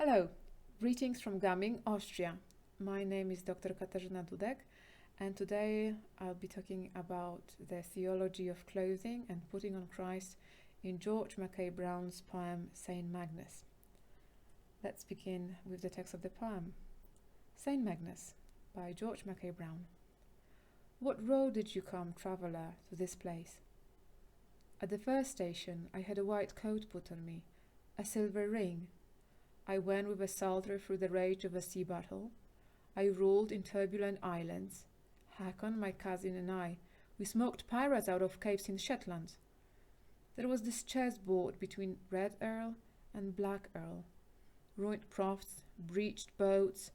Hello, greetings from Gaming, Austria. My name is Dr. Katarzyna Dudek, and today I'll be talking about the theology of clothing and putting on Christ in George Mackay Brown's poem Saint Magnus. Let's begin with the text of the poem. Saint Magnus by George Mackay Brown. What road did you come, traveller, to this place? At the first station I had a white coat put on me, a silver ring. I went with a soldier through the rage of a sea battle. I ruled in turbulent islands. Hakon, my cousin, and I, we smoked pirates out of caves in Shetland. There was this chessboard between Red Earl and Black Earl. Ruined crofts, breached boats,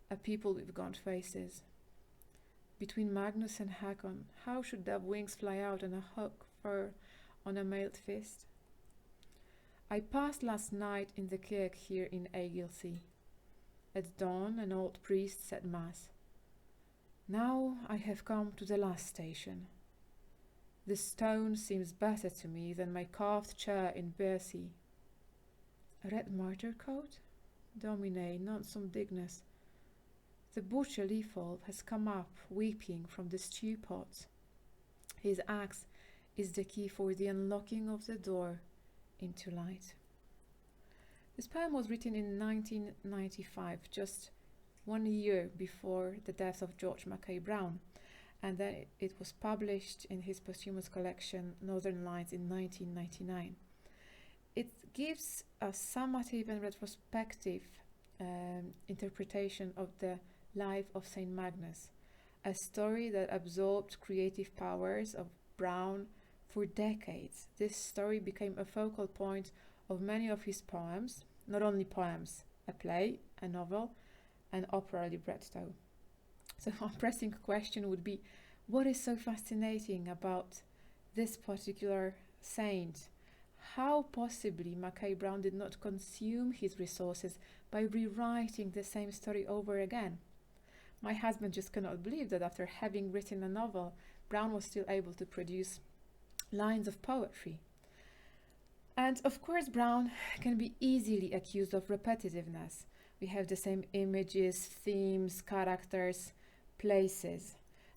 a people with gaunt faces. Between Magnus and Hakon, how should dove wings fly out and a hawk fur on a mailed fist? I passed last night in the kirk here in Aigilsea. At dawn an old priest said mass. Now I have come to the last station. This stone seems better to me than my carved chair in Bearsea. A red martyr coat? Domine, non sum dignus. The butcher Leafolf has come up weeping from the stew pot. His axe is the key for the unlocking of the door into light. This poem was written in 1995, just 1 year before the death of George Mackay Brown, and then it was published in his posthumous collection Northern Lights in 1999. It gives a summative and retrospective interpretation of the life of Saint Magnus, a story that absorbed creative powers of Brown for decades. This story became a focal point of many of his poems, not only poems, a play, a novel, an opera libretto. So a pressing question would be, what is so fascinating about this particular saint? How possibly Mackay Brown did not consume his resources by rewriting the same story over again? My husband just cannot believe that after having written a novel, Brown was still able to produce lines of poetry. And of course, Brown can be easily accused of repetitiveness. We have the same images, themes, characters, places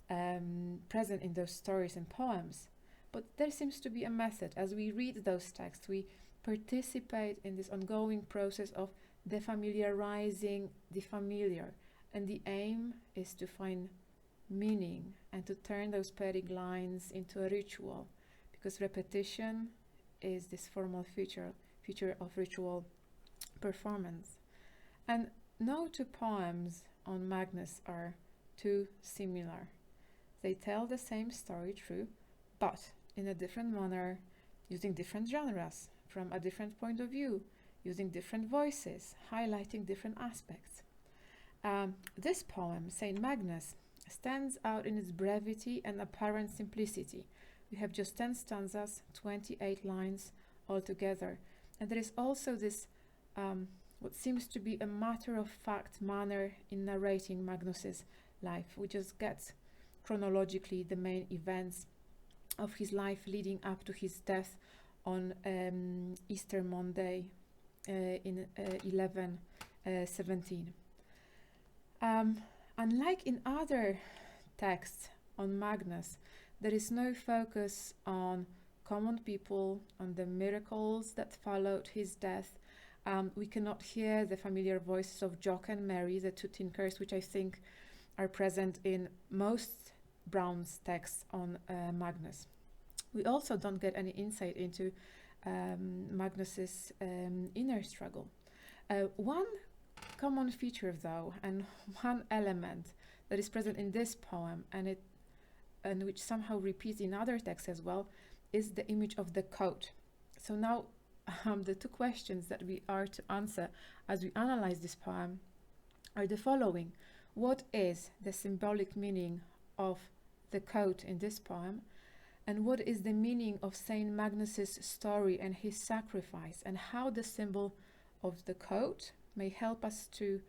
present in those stories and poems. But there seems to be a method. As we read those texts, we participate in this ongoing process of defamiliarizing the familiar. And the aim is to find meaning and to turn those poetic lines into a ritual, because repetition is this formal feature of ritual performance. And no two poems on Magnus are too similar. They tell the same story, true, but in a different manner, using different genres, from a different point of view, using different voices, highlighting different aspects. This poem, Saint Magnus, stands out in its brevity and apparent simplicity. We have just 10 stanzas, 28 lines altogether. And there is also this, what seems to be a matter-of-fact manner in narrating Magnus's life. We just get chronologically the main events of his life leading up to his death on Easter Monday in 1117. Unlike in other texts on Magnus, there is no focus on common people, on the miracles that followed his death. We cannot hear the familiar voices of Jock and Mary, the two tinkers, which I think are present in most Brown's texts on Magnus. We also don't get any insight into Magnus's inner struggle. One common feature, though, and one element that is present in this poem, and which somehow repeats in other texts as well, is the image of the coat. So now the two questions that we are to answer as we analyze this poem are the following. What is the symbolic meaning of the coat in this poem? And what is the meaning of Saint Magnus's story and his sacrifice, and how the symbol of the coat may help us to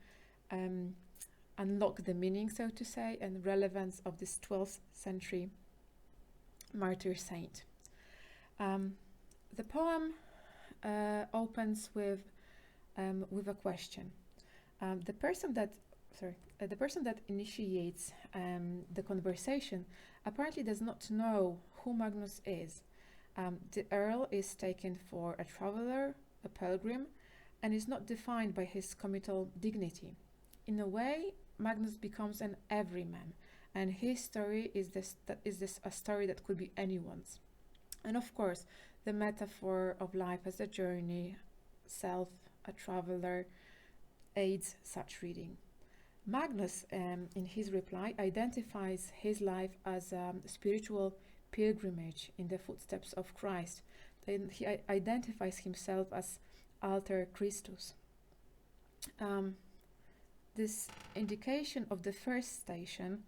unlock the meaning, so to say, and relevance of this 12th century martyr saint. The poem opens with with a question. The person that the person that initiates the conversation apparently does not know who Magnus is. The Earl is taken for a traveler, a pilgrim, and is not defined by his committal dignity. In a way, Magnus becomes an everyman, and his story is this a story that could be anyone's. And of course, the metaphor of life as a journey, self, a traveler, aids such reading. Magnus, in his reply, identifies his life as a spiritual pilgrimage in the footsteps of Christ. Then he identifies himself as alter Christus. This indication of the first station,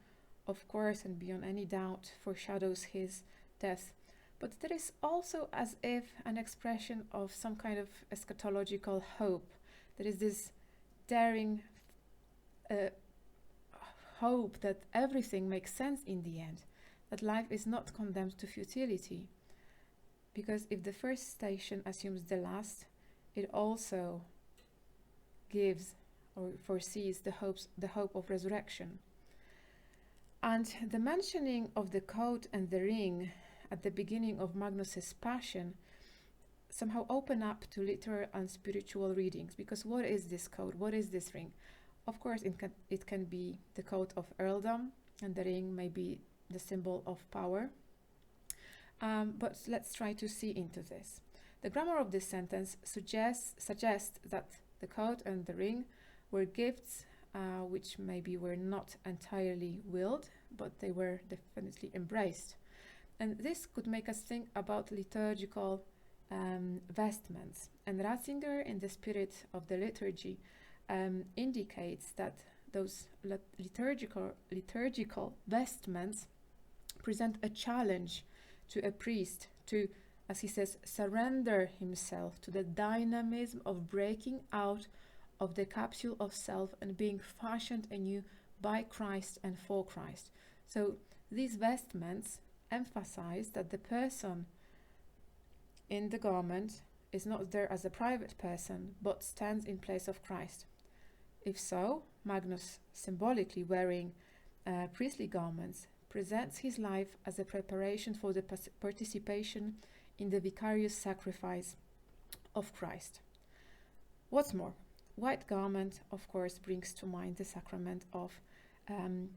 of course, and beyond any doubt, foreshadows his death. But there is also as if an expression of some kind of eschatological hope. There is this daring hope that everything makes sense in the end, that life is not condemned to futility. Because if the first station assumes the last, it also gives or foresees the hope of resurrection. And the mentioning of the coat and the ring at the beginning of Magnus's passion somehow open up to literal and spiritual readings. Because what is this coat? What is this ring? Of course, it can be the coat of earldom, and the ring may be the symbol of power. But let's try to see into this. The grammar of this sentence suggests that the coat and the ring were gifts which maybe were not entirely willed, but they were definitely embraced. And this could make us think about liturgical vestments. And Ratzinger, in the spirit of the liturgy, indicates that those liturgical vestments present a challenge to a priest to, as he says, surrender himself to the dynamism of breaking out of the capsule of self and being fashioned anew by Christ and for Christ. So these vestments emphasize that the person in the garment is not there as a private person, but stands in place of Christ. If so, Magnus, symbolically wearing priestly garments, presents his life as a preparation for the participation in the vicarious sacrifice of Christ. What's more, white garment, of course, brings to mind the sacrament of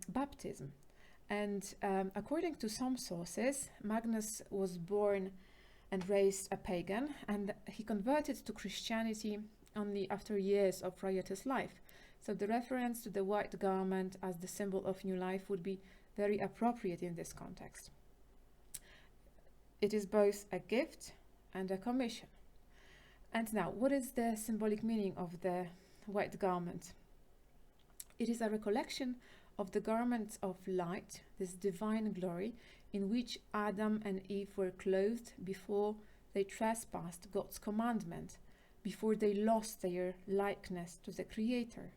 baptism. And according to some sources, Magnus was born and raised a pagan, and he converted to Christianity only after years of riotous life. So the reference to the white garment as the symbol of new life would be very appropriate in this context. It is both a gift and a commission. And now, what is the symbolic meaning of the white garment? It is a recollection of the garments of light, this divine glory, in which Adam and Eve were clothed before they trespassed God's commandment, before they lost their likeness to the Creator.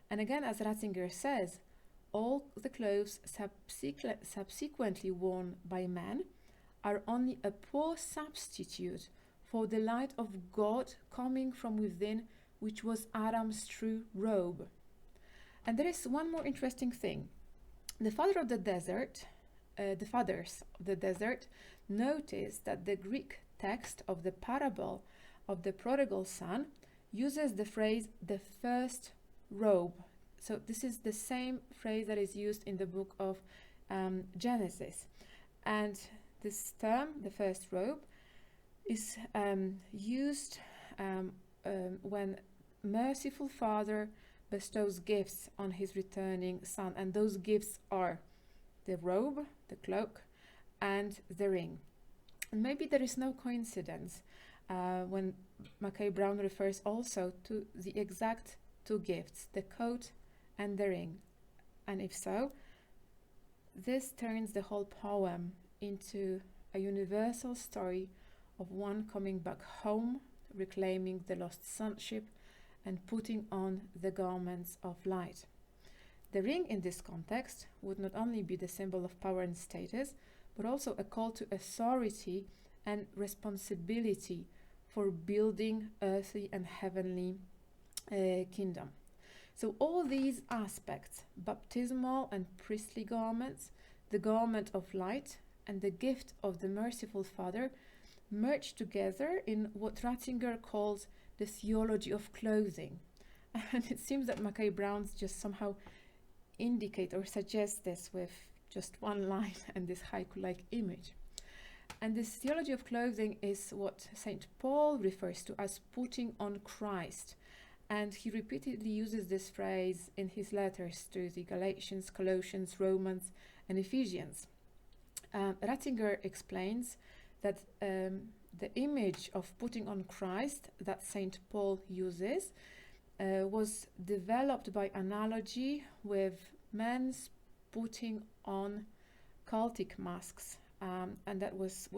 And again, as Ratzinger says, all the clothes subsequently worn by man are only a poor substitute for the light of God coming from within, which was Adam's true robe. And there is one more interesting thing. The fathers of the desert noticed that the Greek text of the parable of the prodigal son uses the phrase the first robe. So this is the same phrase that is used in the book of Genesis. And this term, the first robe, is used when merciful Father bestows gifts on his returning son, and those gifts are the robe, the cloak, and the ring. And maybe there is no coincidence when Mackay Brown refers also to the exact two gifts, the coat and the ring. And if so, this turns the whole poem into a universal story of one coming back home, reclaiming the lost sonship, and putting on the garments of light. The ring in this context would not only be the symbol of power and status, but also a call to authority and responsibility for building earthly and heavenly kingdom. So all these aspects, baptismal and priestly garments, the garment of light, and the gift of the merciful Father, merge together in what Ratzinger calls the theology of clothing. And it seems that Mackay Browns just somehow indicate or suggest this with just one line and this haiku-like image. And this theology of clothing is what St. Paul refers to as putting on Christ. And he repeatedly uses this phrase in his letters to the Galatians, Colossians, Romans, and Ephesians. Ratzinger explains that the image of putting on Christ that St. Paul uses was developed by analogy with men's putting on cultic masks, and that was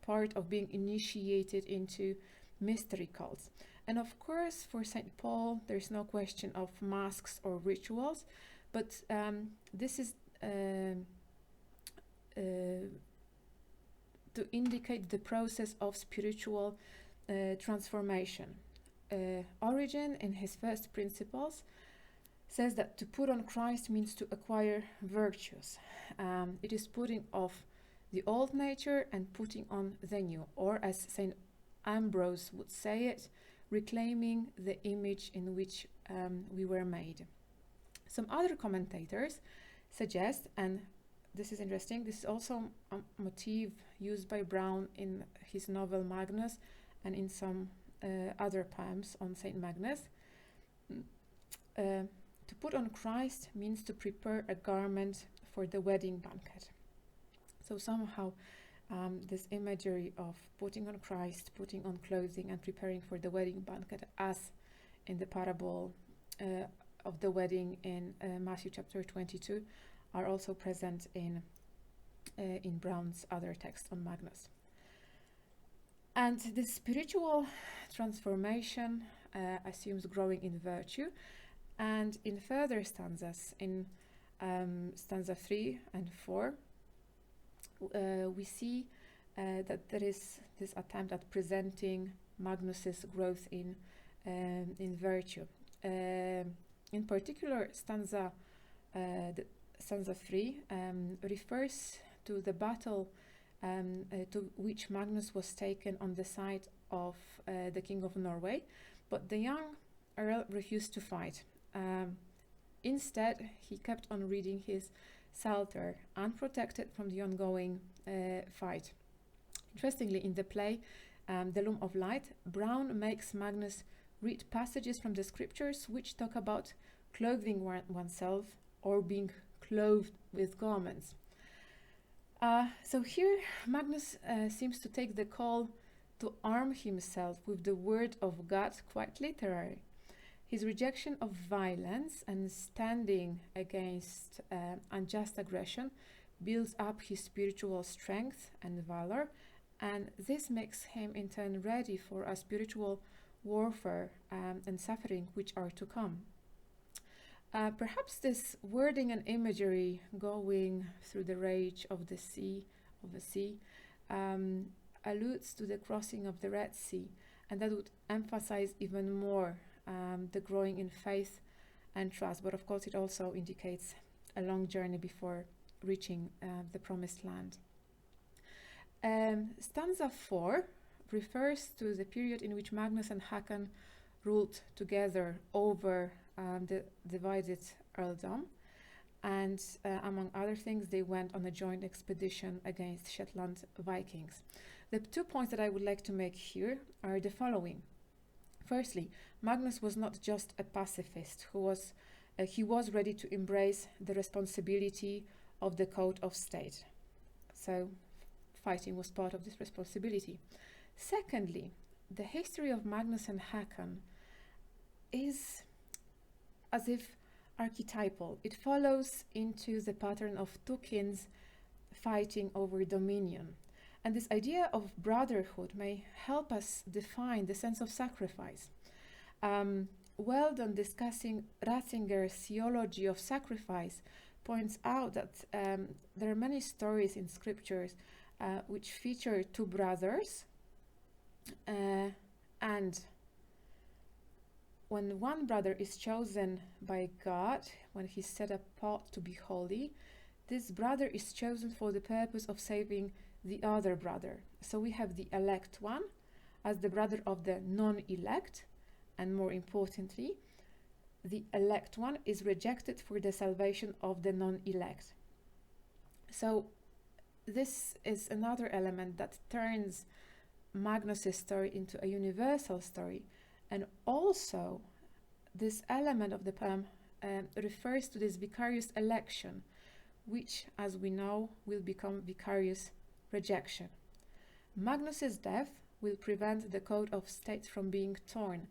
part of being initiated into mystery cults. And of course, for St. Paul, there's no question of masks or rituals, but this is to indicate the process of spiritual transformation. Origen, in his first principles, says that to put on Christ means to acquire virtues. It is putting off the old nature and putting on the new, or as St. Ambrose would say it, reclaiming the image in which we were made. Some other commentators suggest, and this is interesting, this is also a motif used by Browne in his novel Magnus and in some other poems on Saint Magnus. To put on Christ means to prepare a garment for the wedding banquet. So somehow this imagery of putting on Christ, putting on clothing, and preparing for the wedding banquet, as in the parable of the wedding in Matthew chapter 22, are also present in Browne's other text on Magnus. And this spiritual transformation assumes growing in virtue, and in further stanzas, in stanza 3 and 4, we see that there is this attempt at presenting Magnus's growth in virtue. In particular, stanza 3 refers to the battle to which Magnus was taken on the side of the King of Norway, but the young Earl refused to fight. Instead, he kept on reading his Psalter, unprotected from the ongoing fight. Interestingly, in the play The Loom of Light, Browne makes Magnus read passages from the scriptures which talk about clothing oneself or being clothed with garments. So here Magnus seems to take the call to arm himself with the word of God quite literally. His rejection of violence and standing against unjust aggression builds up his spiritual strength and valor, and this makes him in turn ready for a spiritual warfare and suffering which are to come. Perhaps this wording and imagery going through the rage of the sea, alludes to the crossing of the Red Sea, and that would emphasize even more the growing in faith and trust. But of course, it also indicates a long journey before reaching the promised land. Stanza 4 refers to the period in which Magnus and Håkon ruled together over the divided earldom, and among other things, they went on a joint expedition against Shetland Vikings. The 2 points that I would like to make here are the following. Firstly, Magnus was not just a pacifist, he was ready to embrace the responsibility of the code of state. So fighting was part of this responsibility. Secondly, the history of Magnus and Håkon is as if archetypal. It follows into the pattern of two kings fighting over dominion. And this idea of brotherhood may help us define the sense of sacrifice. Weldon, discussing Ratzinger's theology of sacrifice, points out that there are many stories in scriptures which feature two brothers and when one brother is chosen by God, when he's set apart to be holy, this brother is chosen for the purpose of saving the other brother. So we have the elect one as the brother of the non-elect, and more importantly, the elect one is rejected for the salvation of the non-elect. So this is another element that turns Magnus's story into a universal story, and also this element of the poem refers to this vicarious election, which, as we know, will become vicarious rejection. Magnus's death will prevent the coat of state from being torn,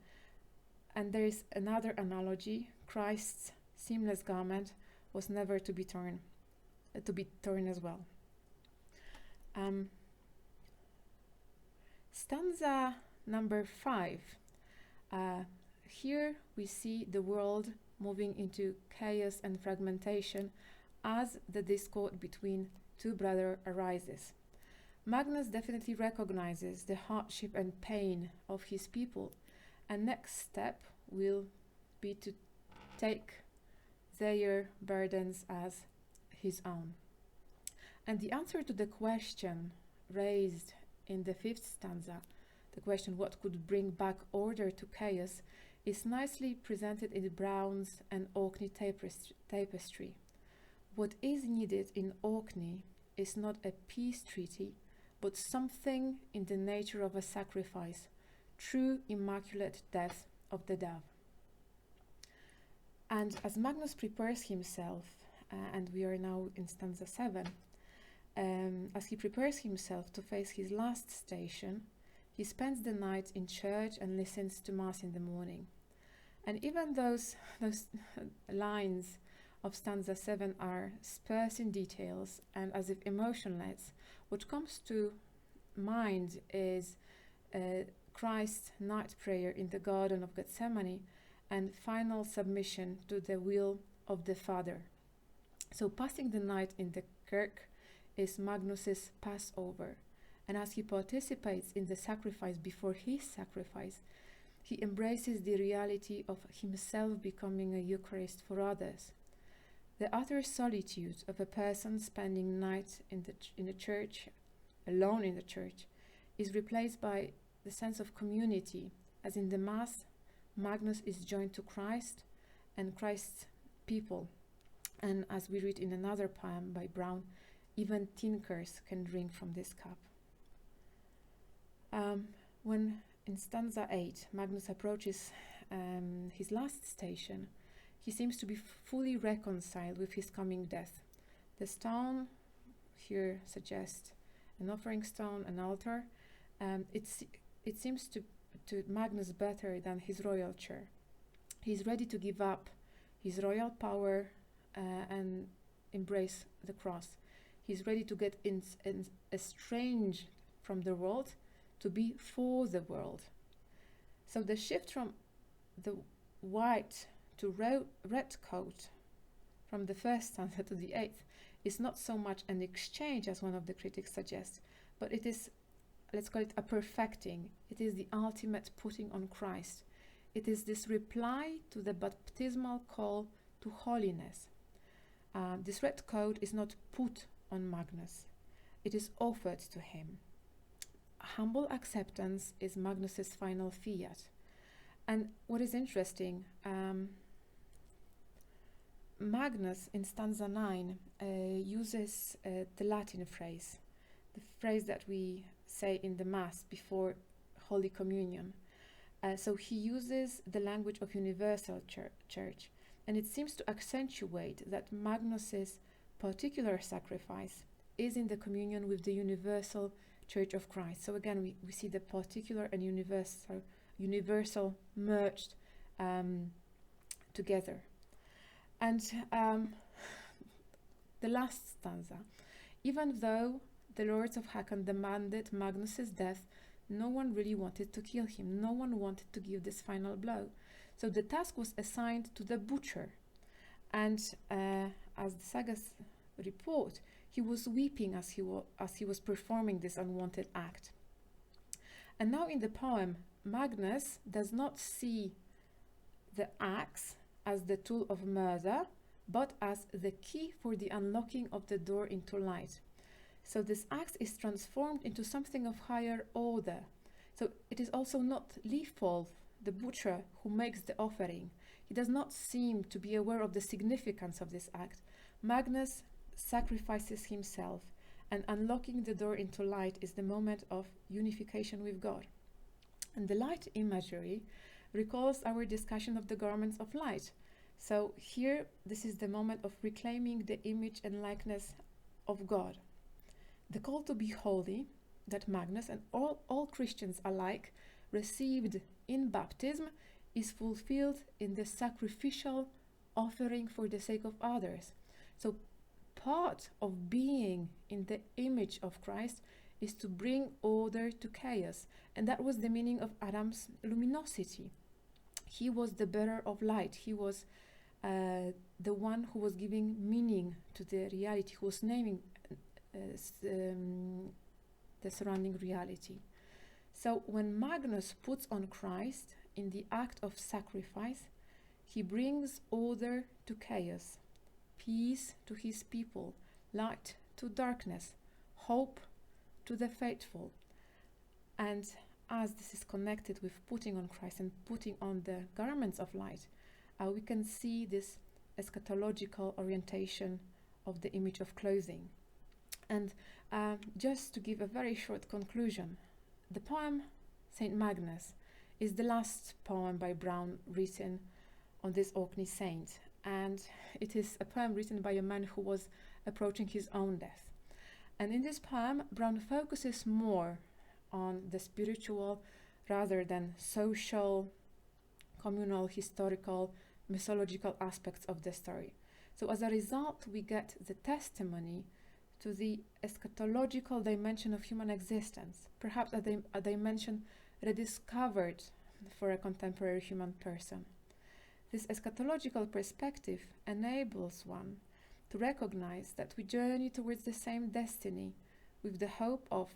and there is another analogy: Christ's seamless garment was never to be torn as well. Stanza number 5. Here we see the world moving into chaos and fragmentation as the discord between two brothers arises. Magnus definitely recognizes the hardship and pain of his people, and next step will be to take their burdens as his own. And the answer to the question raised in the 5th stanza, the question what could bring back order to chaos, is nicely presented in Brown's and Orkney tapestry. What is needed in Orkney is not a peace treaty, but something in the nature of a sacrifice, true immaculate death of the dove. And as Magnus prepares himself, and we are now in stanza 7, as he prepares himself to face his last station, he spends the night in church and listens to Mass in the morning. And even those lines of stanza 7 are sparse in details and as if emotionless, what comes to mind is Christ's night prayer in the Garden of Gethsemane and final submission to the will of the Father. So passing the night in the kirk is Magnus's Passover, and as he participates in the sacrifice before his sacrifice, he embraces the reality of himself becoming a Eucharist for others. The utter solitude of a person spending night in the church, alone in the church, is replaced by the sense of community, as in the Mass, Magnus is joined to Christ and Christ's people. And as we read in another poem by Brown, even tinkers can drink from this cup. When in stanza 8 Magnus approaches his last station, he seems to be fully reconciled with his coming death. The stone here suggests an offering stone, an altar. It seems to Magnus better than his royal chair. He's ready to give up his royal power and embrace the cross. He's ready to get estranged from the world to be for the world. So the shift from the white to red coat, from the first stanza to the 8th, is not so much an exchange as one of the critics suggests, but it is, let's call it a perfecting. It is the ultimate putting on Christ. It is this reply to the baptismal call to holiness. This red coat is not put on Magnus, it is offered to him. Humble acceptance is Magnus's final fiat. And what is interesting, Magnus in stanza 9 uses the Latin phrase, the phrase that we say in the Mass before Holy Communion. So he uses the language of universal church, and it seems to accentuate that Magnus's particular sacrifice is in the communion with the universal Church of Christ. So again, we see the particular and universal merged together. And the last stanza, even though the lords of Hakon demanded Magnus's death, no one really wanted to kill him. No one wanted to give this final blow. So the task was assigned to the butcher. And as the sagas report, he was weeping as he was performing this unwanted act. And now in the poem, Magnus does not see the axe as the tool of murder, but as the key for the unlocking of the door into light. So this axe is transformed into something of higher order. So it is also not Leopold, the butcher, who makes the offering. He does not seem to be aware of the significance of this act. Magnus sacrifices himself, and unlocking the door into light is the moment of unification with God. And the light imagery recalls our discussion of the garments of light. So here, this is the moment of reclaiming the image and likeness of God. The call to be holy that Magnus and all Christians alike received in baptism is fulfilled in the sacrificial offering for the sake of others. So part of being in the image of Christ is to bring order to chaos, and that was the meaning of Adam's luminosity. He was the bearer of light. He was the one who was giving meaning to the reality, who was naming the surrounding reality. So when Magnus puts on Christ in the act of sacrifice, he brings order to chaos, peace to his people, light to darkness, hope to the faithful. And as this is connected with putting on Christ and putting on the garments of light, we can see this eschatological orientation of the image of clothing. And just to give a very short conclusion, the poem Saint Magnus is the last poem by Browne written on this Orkney saint, and it is a poem written by a man who was approaching his own death. And in this poem, Browne focuses more on the spiritual rather than social, communal, historical, mythological aspects of the story. So as a result, we get the testimony to the eschatological dimension of human existence, perhaps a dimension rediscovered for a contemporary human person. This eschatological perspective enables one to recognize that we journey towards the same destiny with the hope of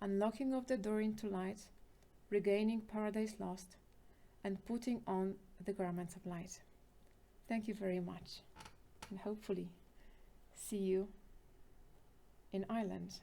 unlocking of the door into light, regaining paradise lost, and putting on the garments of light. Thank you very much, and hopefully see you in Ireland.